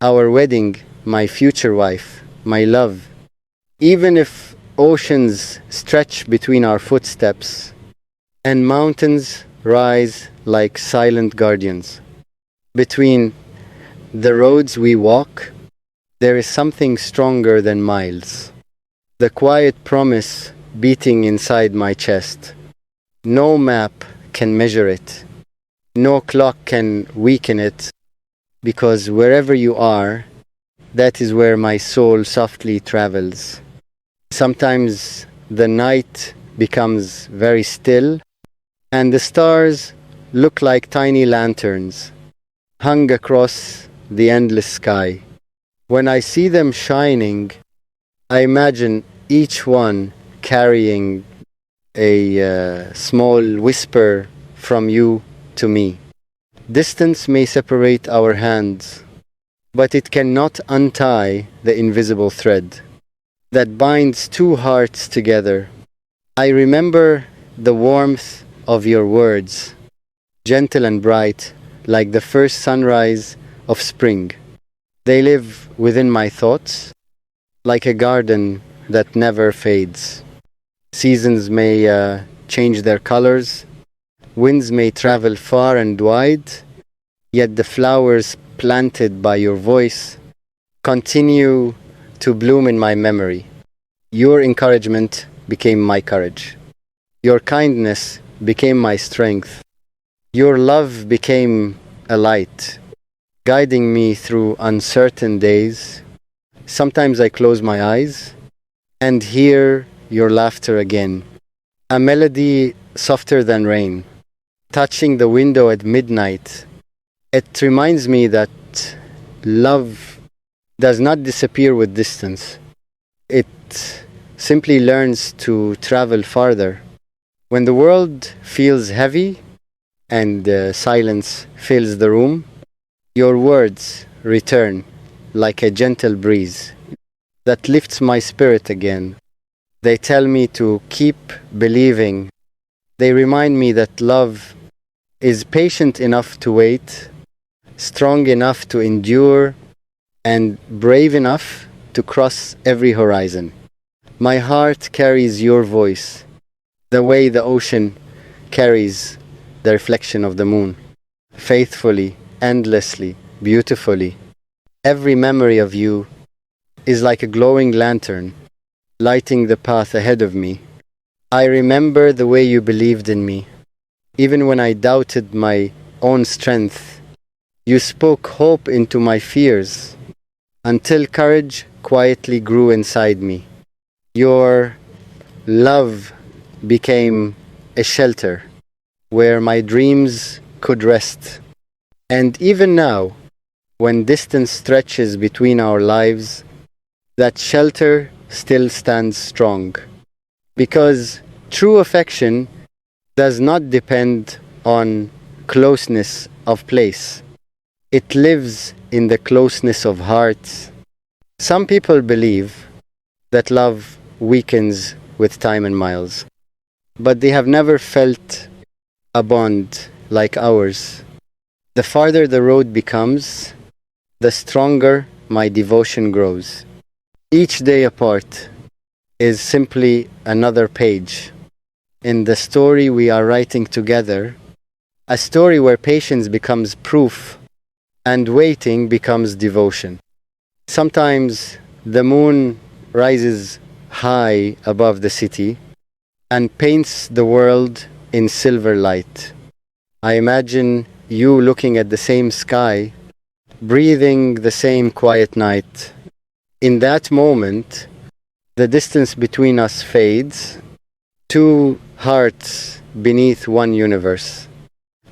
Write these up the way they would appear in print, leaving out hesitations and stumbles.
our wedding, my future wife, my love. Even if oceans stretch between our footsteps and mountains rise like silent guardians, between the roads we walk, there is something stronger than miles. The quiet promise beating inside my chest. No map can measure it. No clock can weaken it, because wherever you are, that is where my soul softly travels. Sometimes the night becomes very still, and the stars look like tiny lanterns hung across the endless sky. When I see them shining, I imagine each one carrying a small whisper from you to me. Distance may separate our hands, but it cannot untie the invisible thread that binds two hearts together. I remember the warmth of your words, gentle and bright, like the first sunrise of spring. They live within my thoughts, like a garden that never fades. Seasons may change their colors, winds may travel far and wide, yet the flowers planted by your voice continue to bloom in my memory. Your encouragement became my courage. Your kindness became my strength. Your love became a light, guiding me through uncertain days. Sometimes I close my eyes and hear your laughter again, a melody softer than rain, touching the window at midnight. It reminds me that love does not disappear with distance. It simply learns to travel farther. When the world feels heavy and silence fills the room, your words return like a gentle breeze that lifts my spirit again. They tell me to keep believing. They remind me that love is patient enough to wait, strong enough to endure, and brave enough to cross every horizon. My heart carries your voice, the way the ocean carries the reflection of the moon, faithfully, endlessly, beautifully. Every memory of you is like a glowing lantern, lighting the path ahead of me. I remember the way you believed in me. Even when I doubted my own strength, you spoke hope into my fears until courage quietly grew inside me. Your love became a shelter where my dreams could rest. And even now, when distance stretches between our lives, that shelter still stands strong. Because true affection does not depend on closeness of place. It lives in the closeness of hearts. Some people believe that love weakens with time and miles, but they have never felt a bond like ours. The farther the road becomes, the stronger my devotion grows. Each day apart is simply another page in the story we are writing together, a story where patience becomes proof and waiting becomes devotion. Sometimes the moon rises high above the city and paints the world in silver light. I imagine you looking at the same sky, breathing the same quiet night. In that moment, the distance between us fades. Two hearts beneath one universe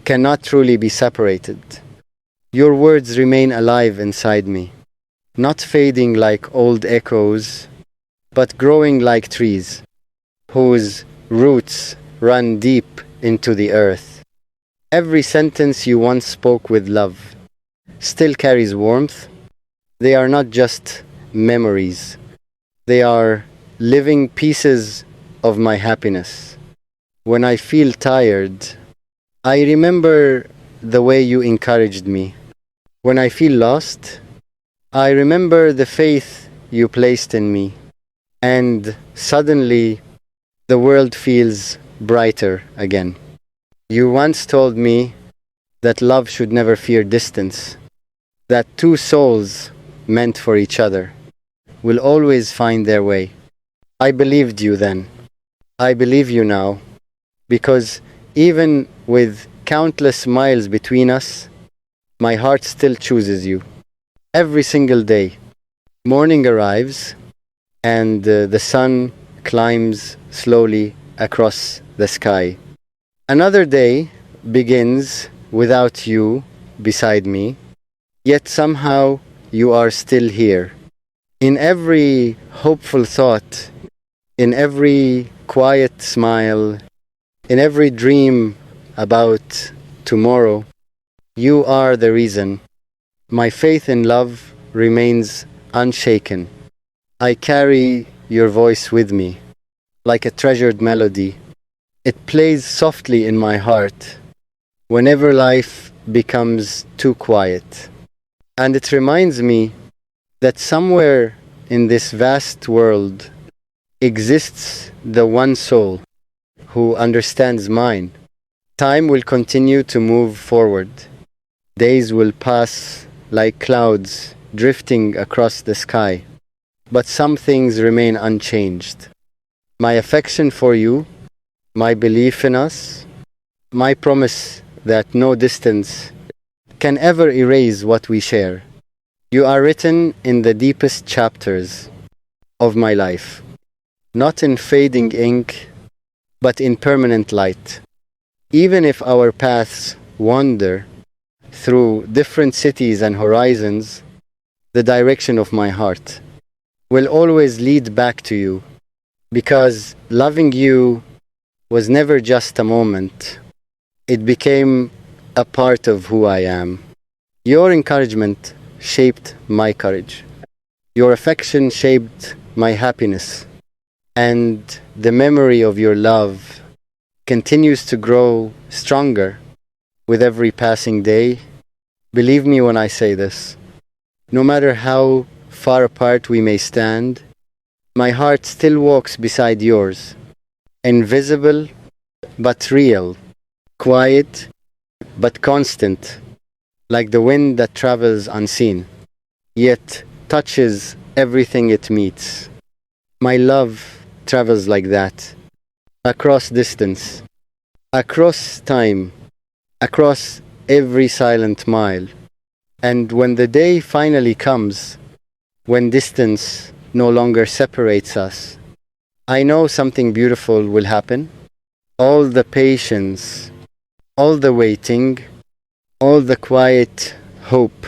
cannot truly be separated. Your words remain alive inside me, not fading like old echoes, but growing like trees whose roots run deep into the earth. Every sentence you once spoke with love still carries warmth. They are not just memories. They are living pieces of my happiness. When I feel tired, I remember the way you encouraged me. When I feel lost, I remember the faith you placed in me, and suddenly the world feels brighter again. You once told me that love should never fear distance, that two souls meant for each other will always find their way. I believed you then. I believe you now, because even with countless miles between us, my heart still chooses you. Every single day, morning arrives and the sun climbs slowly across the sky. Another day begins without you beside me, yet somehow you are still here. In every hopeful thought, in every quiet smile, in every dream about tomorrow, you are the reason. My faith in love remains unshaken. I carry your voice with me like a treasured melody. It plays softly in my heart whenever life becomes too quiet. And it reminds me that somewhere in this vast world exists the one soul who understands mine. Time will continue to move forward. Days will pass like clouds drifting across the sky. But some things remain unchanged. My affection for you, my belief in us, my promise that no distance can ever erase what we share. You are written in the deepest chapters of my life, not in fading ink, but in permanent light. Even if our paths wander through different cities and horizons, the direction of my heart will always lead back to you, because loving you was never just a moment. It became a part of who I am. Your encouragement shaped my courage. Your affection shaped my happiness. And the memory of your love continues to grow stronger with every passing day. Believe me when I say this. No matter how far apart we may stand, my heart still walks beside yours, invisible but real, quiet but constant, like the wind that travels unseen, yet touches everything it meets. My love travels like that, across distance, across time, across every silent mile. And when the day finally comes, when distance no longer separates us, I know something beautiful will happen. All the patience, all the waiting, all the quiet hope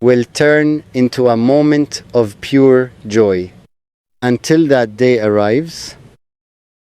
will turn into a moment of pure joy. Until that day arrives,